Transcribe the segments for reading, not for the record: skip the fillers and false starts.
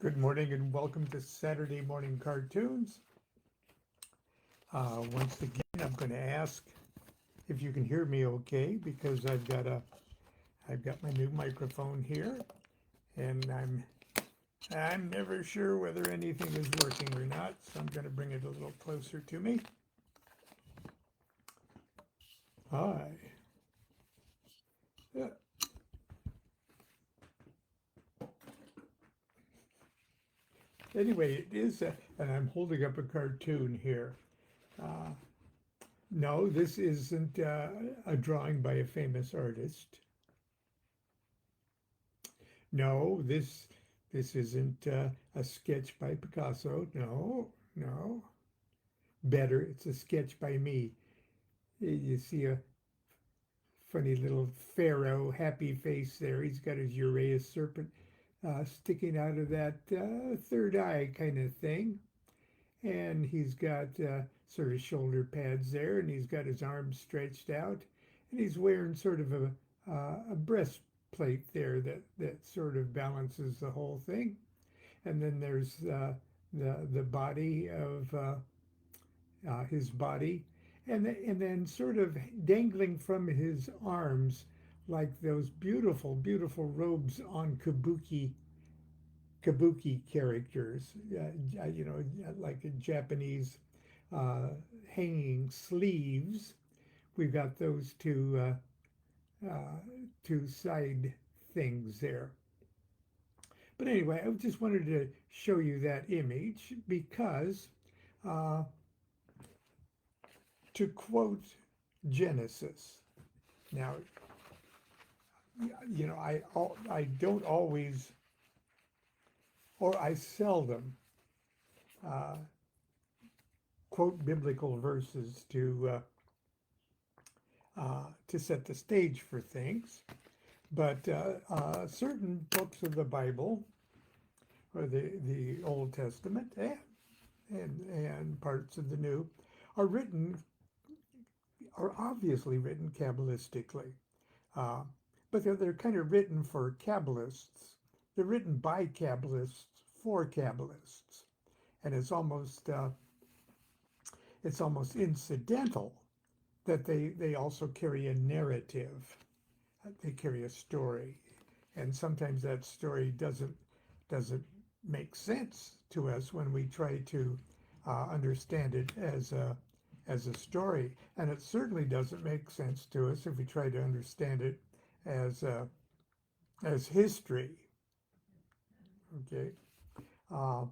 Good morning and welcome to Saturday Morning Cartoons. Once again, I'm going to ask if you can hear me okay because I've got my new microphone here, and I'm never sure whether anything is working or not, so I'm going to bring it a little closer to me. Hi. Yeah. Anyway, it is, and I'm holding up a cartoon here. Uh, no, this isn't a drawing by a famous artist. No, this isn't a sketch by Picasso. No, no. Better, it's a sketch by me. You see a funny little pharaoh, happy face there. He's got his Uraeus serpent sticking out of that third eye kind of thing. And he's got sort of shoulder pads there, and he's got his arms stretched out, and he's wearing sort of a breastplate there that sort of balances the whole thing. And then there's the body of his body, and then sort of dangling from his arms like those beautiful, beautiful robes on kabuki characters, like a Japanese uh, hanging sleeves. We've got those two side things there. But anyway, I just wanted to show you that image because, uh, to quote Genesis, now, I don't always, or I seldom uh, quote biblical verses to set the stage for things, but certain books of the Bible or the Old Testament and parts of the New are obviously written Kabbalistically, uh, but they're kind of written for Kabbalists. They're written by Kabbalists for Kabbalists, and it's almost incidental that they also carry a narrative. They carry a story, and sometimes that story doesn't make sense to us when we try to understand it as a story, and it certainly doesn't make sense to us if we try to understand it as as history. Okay, uh,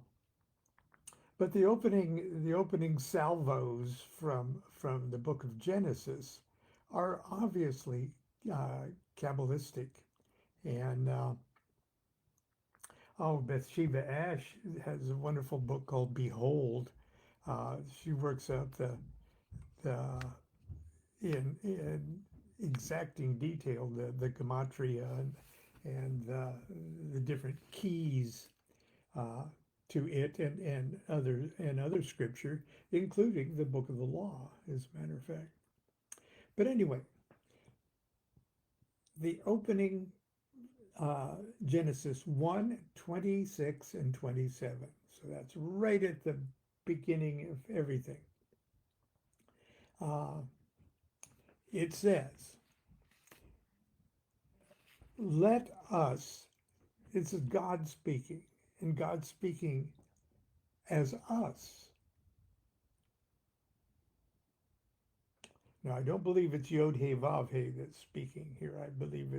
but the opening salvos from the book of Genesis are obviously Kabbalistic, and Bathsheba Ash has a wonderful book called Behold. She works out the in exacting detail the gematria and the different keys uh, to it and other scripture, including the book of the law, as a matter of fact. But anyway, the opening Genesis 1:26 and 27. So that's right at the beginning of everything. Uh, it says, let us, this is God speaking, and God speaking as us. Now, I don't believe it's Yod He Vav He that's speaking here. I believe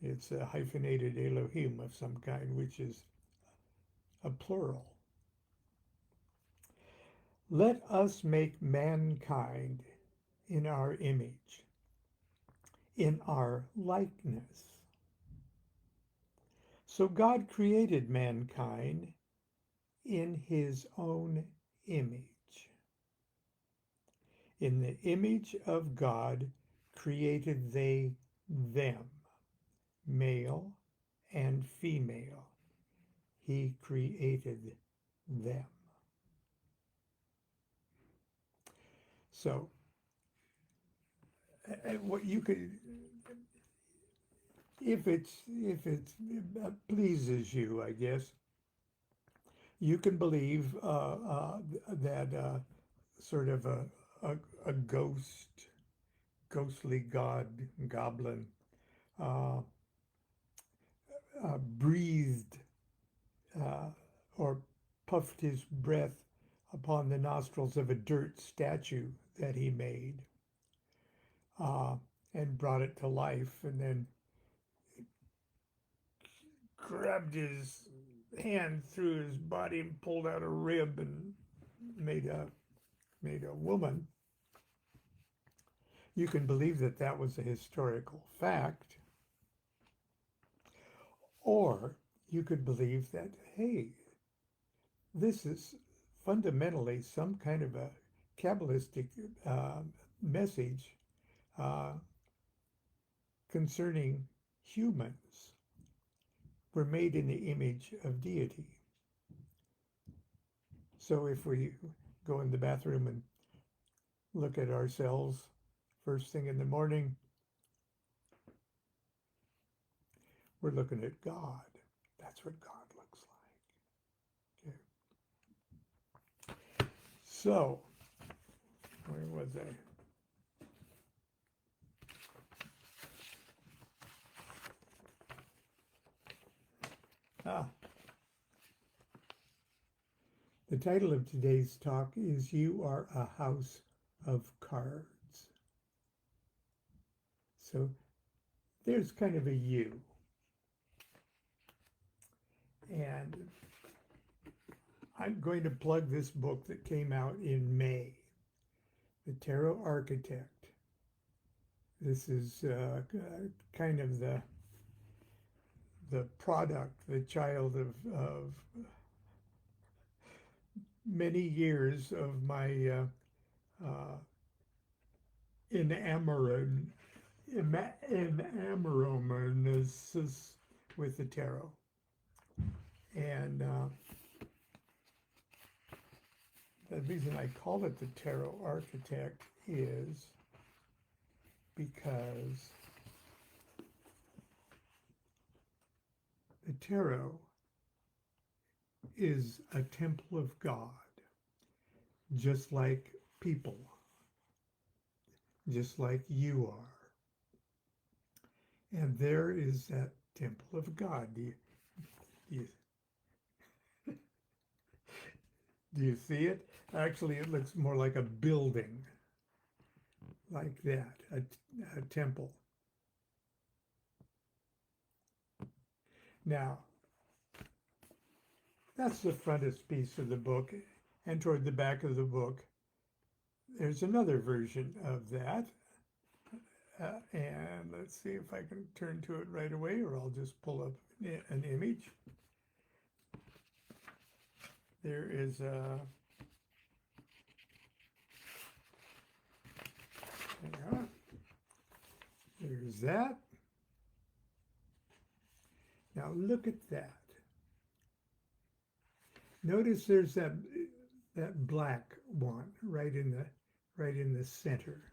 it's a hyphenated Elohim of some kind, which is a plural. Let us make mankind in our image, in our likeness. So God created mankind in his own image. In the image of God created they them, male and female. He created them. So, what you could, if it pleases you, I guess, You can believe that sort of a, a ghostly goblin, uh, breathed uh, or puffed his breath upon the nostrils of a dirt statue that he made, uh, and brought it to life, and then grabbed his hand through his body and pulled out a rib and made a woman. You can believe that that was a historical fact, or you could believe that, hey, this is fundamentally some kind of a Kabbalistic uh, message uh, concerning humans. We're made in the image of deity. So if we go in the bathroom and look at ourselves first thing in the morning, we're looking at God. That's what God looks like. Okay. So, where was I? Ah, the title of today's talk is You Are a House of Cards. So there's kind of a you. And I'm going to plug this book that came out in May, The Tarot Architect. This is kind of the product, the child of many years of my enamourment with the tarot. And the reason I call it the Tarot Architect is because the tarot is a temple of God, just like people, just like you are. And there is that temple of God. Do you see it? Actually, it looks more like a building, like that, a temple. Now, that's the frontispiece of the book. And toward the back of the book, there's another version of that. And let's see if I can turn to it right away, or I'll just pull up an image. There is a, there's that. Now look at that. Notice there's that black one right in the center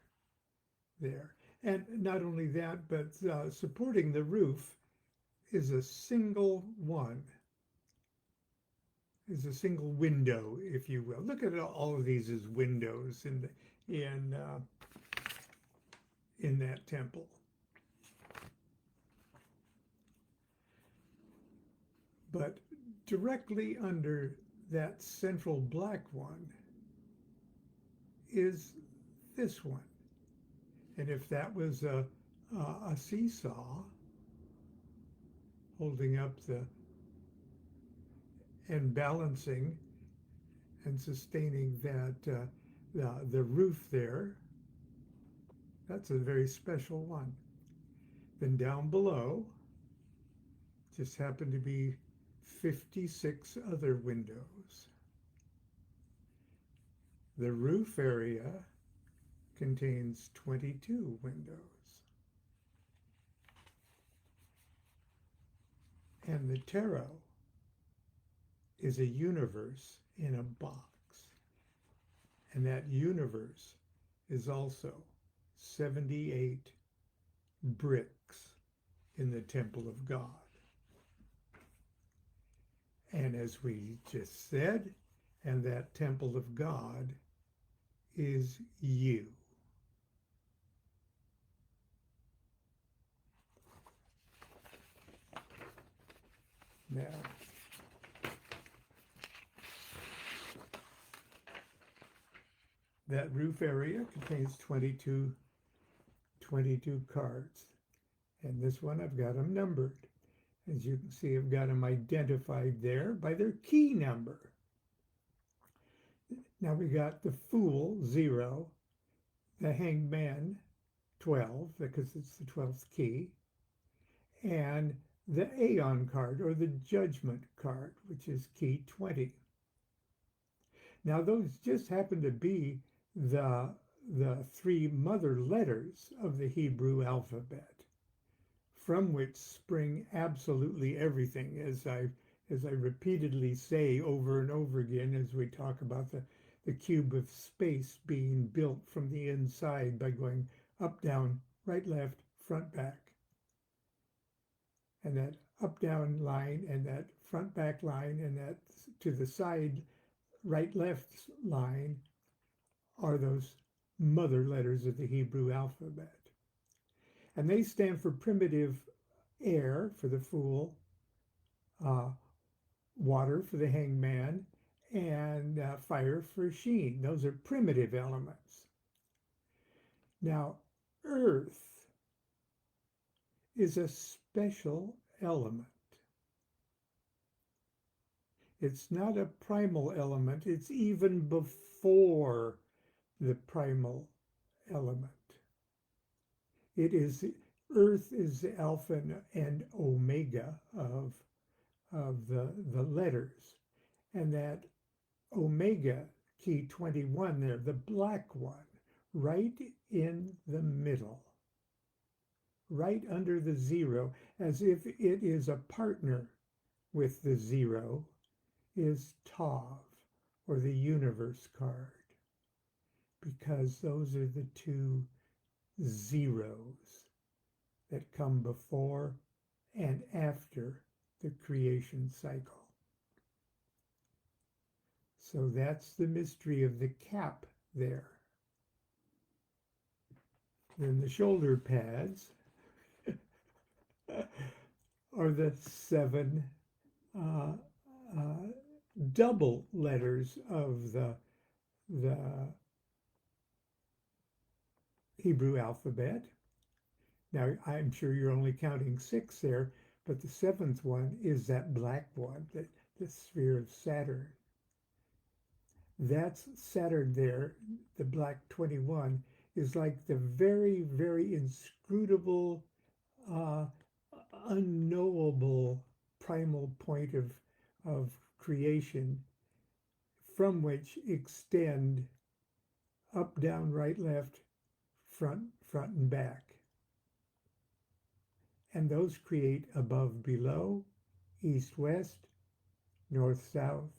there. And not only that, but supporting the roof is a single one, is a single window, if you will. Look at all of these as windows in that temple. But directly under that central black one is this one. And if that was a seesaw holding up and balancing and sustaining that the roof there, that's a very special one. Then down below just happen to be 56 other windows. The roof area contains 22 windows. And the tarot is a universe in a box. And that universe is also 78 bricks in the temple of God. And again, as we just said, and that temple of God is you. Now, that roof area contains 22 cards. And this one, I've got them numbered. As you can see, I've got them identified there by their key number. Now we got the Fool, 0, the Hangman, 12, because it's the 12th key, and the Aeon card, or the Judgment card, which is key 20. Now those just happen to be the three mother letters of the Hebrew alphabet, from which spring absolutely everything, as I repeatedly say over and over again as we talk about the cube of space being built from the inside by going up, down, right, left, front, back. And that up, down line and that front, back line and that to the side, right, left line are those mother letters of the Hebrew alphabet. And they stand for primitive air for the Fool, water for the Hangman, and fire for Sheen. Those are primitive elements. Now, earth is a special element. It's not a primal element. It's even before the primal element. It is, earth is the alpha and omega of the letters. And that omega, key 21 there, the black one, right in the middle, right under the 0, as if it is a partner with the 0, is Tav, or the universe card, because those are the two zeros that come before and after the creation cycle. So that's the mystery of the cap there. Then the shoulder pads are the 7 double letters of the Hebrew alphabet. Now, I'm sure you're only counting 6 there, but the 7th one is that black one, the sphere of Saturn. That's Saturn there, the black 21, is like the very, very inscrutable, unknowable primal point of creation, from which extend up, down, right, left, front and back. And those create above, below, east, west, north, south.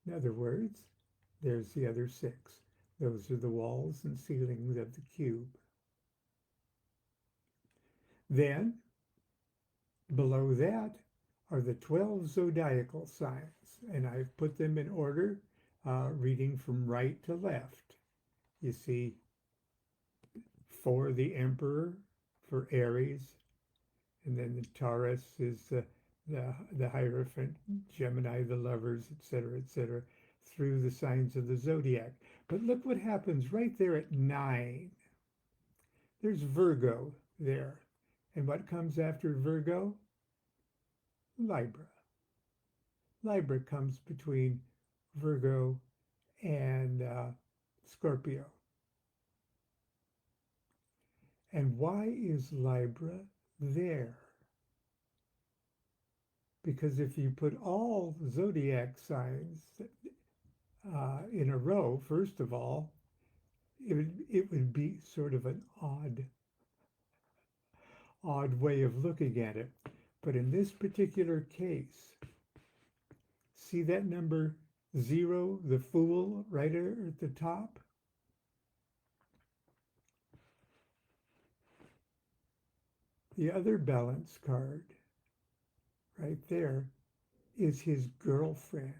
In other words, there's the other 6. Those are the walls and ceilings of the cube. Then, below that are the 12 zodiacal signs, and I've put them in order, reading from right to left. You see, for the Emperor, for Aries, and then the Taurus is the Hierophant, Gemini, the lovers, etc., through the signs of the zodiac. But look what happens right there at 9. There's Virgo there. And what comes after Virgo? Libra. Libra comes between Virgo and Scorpio. And why is Libra there? Because if you put all zodiac signs in a row, first of all, it would be sort of an odd way of looking at it. But in this particular case, see that number 0, the Fool, right at the top? The other balance card right there is his girlfriend,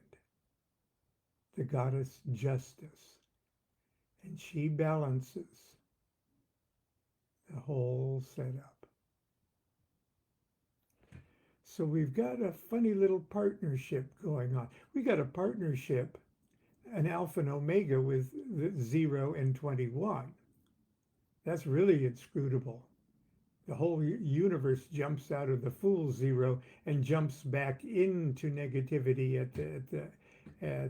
the goddess Justice. And she balances the whole setup. So we've got a funny little partnership going on. We got a partnership, an alpha and omega with the 0 and 21. That's really inscrutable. The whole universe jumps out of the fool 0 and jumps back into negativity at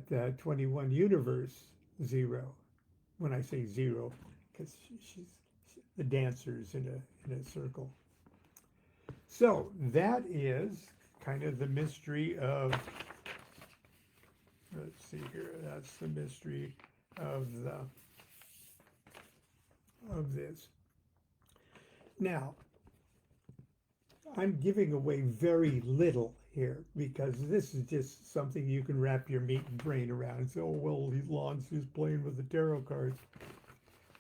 the 21 universe 0. When I say 0, because she's the dancers in a circle. So that is kind of the mystery of, let's see here, that's the mystery of this. Now, I'm giving away very little here because this is just something you can wrap your meat and brain around and say, oh, well, Lon's just playing with the tarot cards.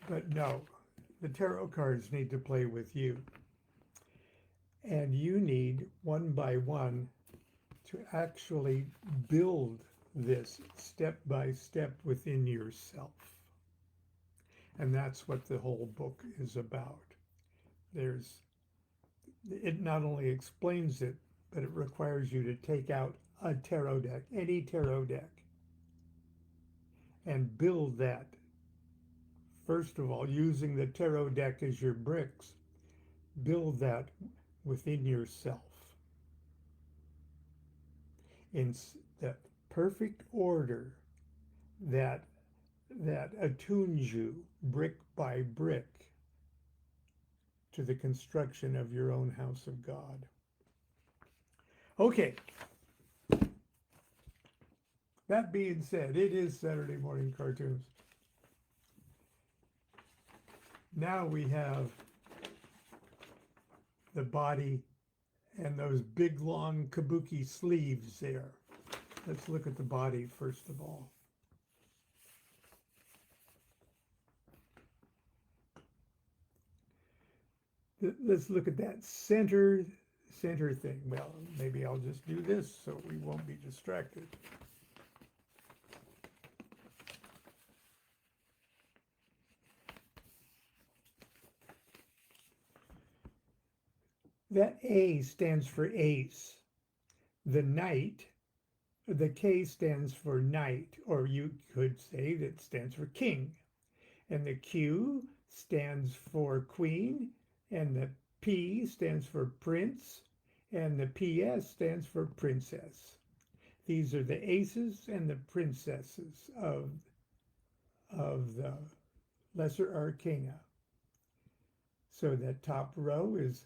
But no, the tarot cards need to play with you. And you need, one by one, to actually build this step by step within yourself. And that's what the whole book is about. It not only explains it, but it requires you to take out a tarot deck, any tarot deck, and build that. First of all, using the tarot deck as your bricks, build that within yourself in the perfect order that attunes you brick by brick to the construction of your own house of God. Okay. That being said, it is Saturday morning cartoons. Now we have the body and those big long kabuki sleeves there. Let's look at the body first of all. Let's look at that center thing. Well, maybe I'll just do this so we won't be distracted. That A stands for ace. The knight, the K stands for knight, or you could say that stands for king. And the Q stands for queen, and the P stands for prince, and the PS stands for princess. These are the aces and the princesses of the lesser arcana. So that top row is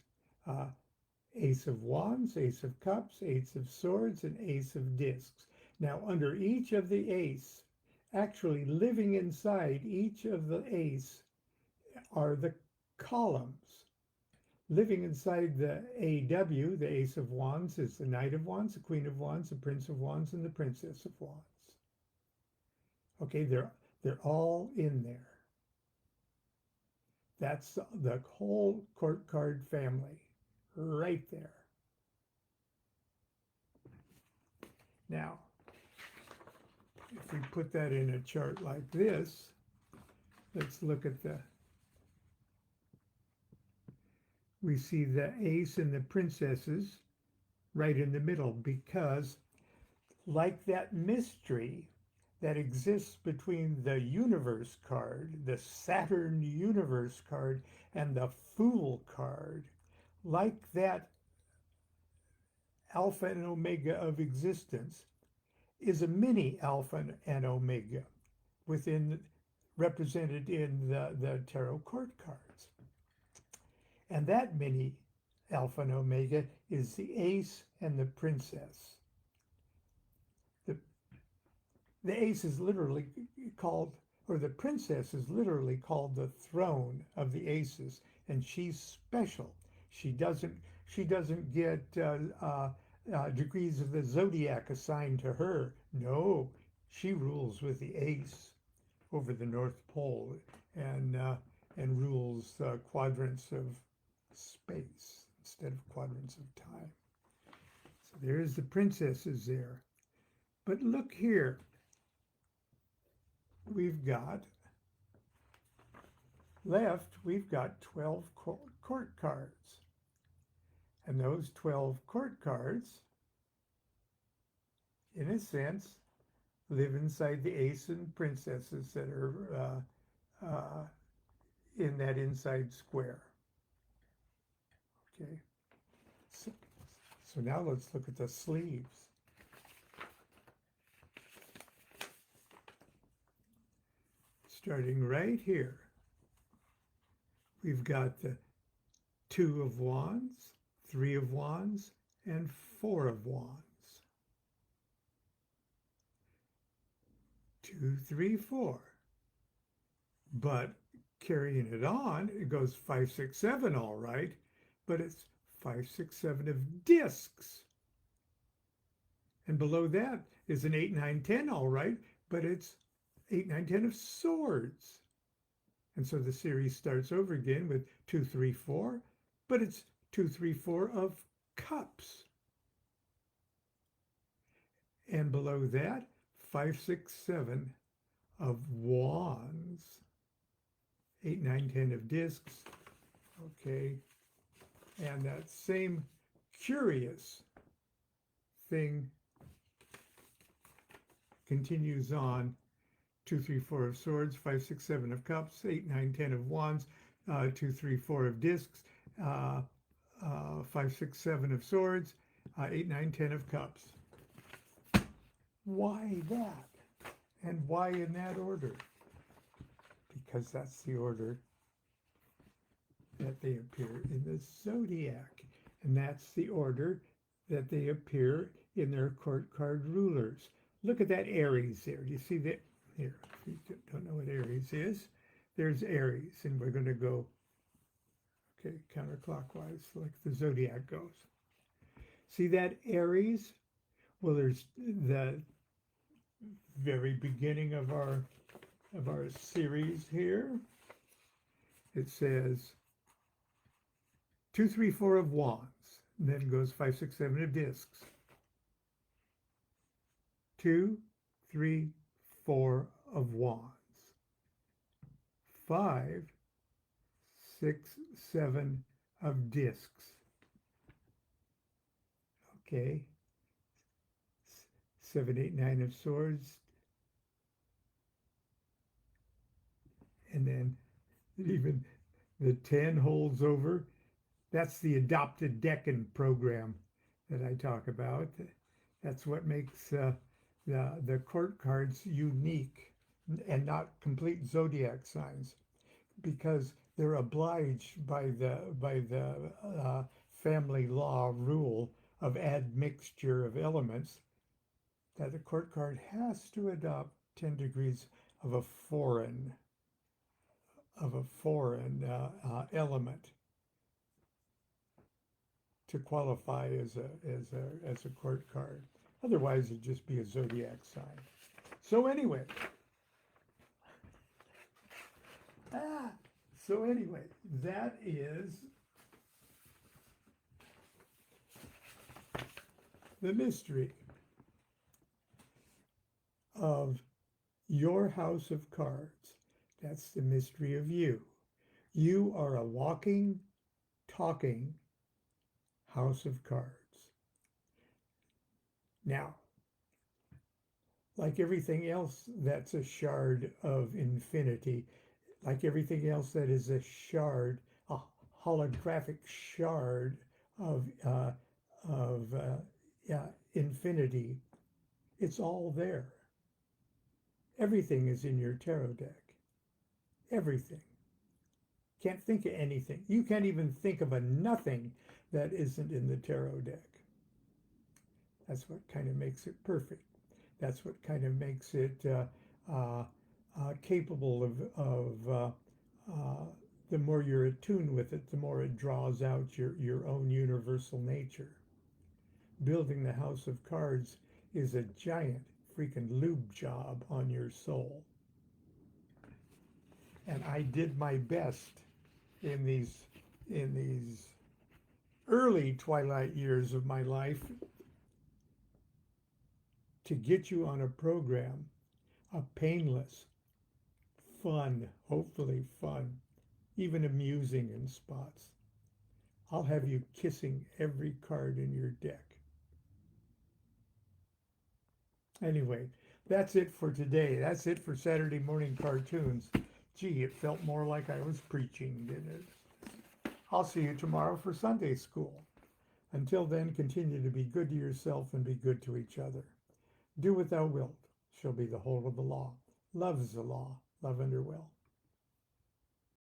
Ace of Wands, Ace of Cups, Ace of Swords, and Ace of Discs. Now, under each of the ace, actually living inside each of the ace are the columns. Living inside the AW, the Ace of Wands, is the Knight of Wands, the Queen of Wands, the Prince of Wands, and the Princess of Wands. Okay, they're all in there. That's the whole court card family right there. Now, if we put that in a chart like this, let's look at we see the ace and the princesses right in the middle, because like that mystery that exists between the universe card, the Saturn universe card, and the Fool card, like that alpha and omega of existence is a mini alpha and omega represented in the tarot court cards. And that mini alpha and omega is the ace and the princess. The ace is literally called, or the princess is literally called the throne of the aces, and she's special. She doesn't get degrees of the zodiac assigned to her. No, she rules with the ace over the North Pole and rules quadrants of space, instead of quadrants of time. So there's the princesses there. But look here. We've got 12 court cards. And those 12 court cards, in a sense, live inside the ace and princesses that are in that inside square. Okay. So now let's look at the sleeves. Starting right here, we've got the 2 of Wands, 3 of Wands, and 4 of Wands. 2, 3, 4. But carrying it on, it goes 5, 6, 7, all right, but it's 5, 6, 7 of discs. And below that is an 8, 9, 10, all right, but it's 8, 9, 10 of swords. And so the series starts over again with 2, 3, 4, but it's 2, 3, 4 of cups. And below that, 5, 6, 7 of wands. 8, 9, 10 of discs. Okay. And that same curious thing continues on. 2, 3, 4 of swords, 5, 6, 7 of cups, 8, 9, 10 of wands, 2, 3, 4 of discs, 5, 6, 7 of swords, 8, 9, 10 of cups. Why that? And why in that order? Because that's the order that they appear in the zodiac. And that's the order that they appear in their court card rulers. Look at that Aries there. You see that? Here, if you don't know what Aries is, there's Aries, and we're going to go, okay, counterclockwise, like the zodiac goes. See that Aries? Well, there's the very beginning of our series here. It says 2, 3, 4 of wands, and then goes 5, 6, 7 of discs. 2, 3, 4 of wands. 5, 6, 7 of discs. Okay. 7, 8, 9 of swords. And then even the 10 holds over. That's the adopted Decan program that I talk about. That's what makes the court cards unique and not complete zodiac signs, because they're obliged by the family law rule of admixture of elements that the court card has to adopt 10 degrees of a foreign element to qualify as a court card. Otherwise, it'd just be a zodiac sign. So anyway, that is the mystery of your house of cards. That's the mystery of you. You are a walking, talking house of cards. Now, like everything else that's a shard of infinity, like everything else that is a shard, a holographic shard of infinity, it's all there. Everything is in your tarot deck. Everything. Can't think of anything. You can't even think of a nothing that isn't in the tarot deck. That's what kind of makes it perfect. That's what kind of makes it capable of the more you're attuned with it, the more it draws out your own universal nature. Building the house of cards is a giant freaking lube job on your soul. And I did my best in these early early twilight years of my life to get you on a program, a painless, fun, hopefully fun, even amusing in spots. I'll have you kissing every card in your deck. Anyway, that's it for today. That's it for Saturday morning cartoons. Gee, it felt more like I was preaching, didn't it? I'll see you tomorrow for Sunday school. Until then, continue to be good to yourself and be good to each other. Do what thou wilt, shall be the whole of the law. Love is the law, love under will.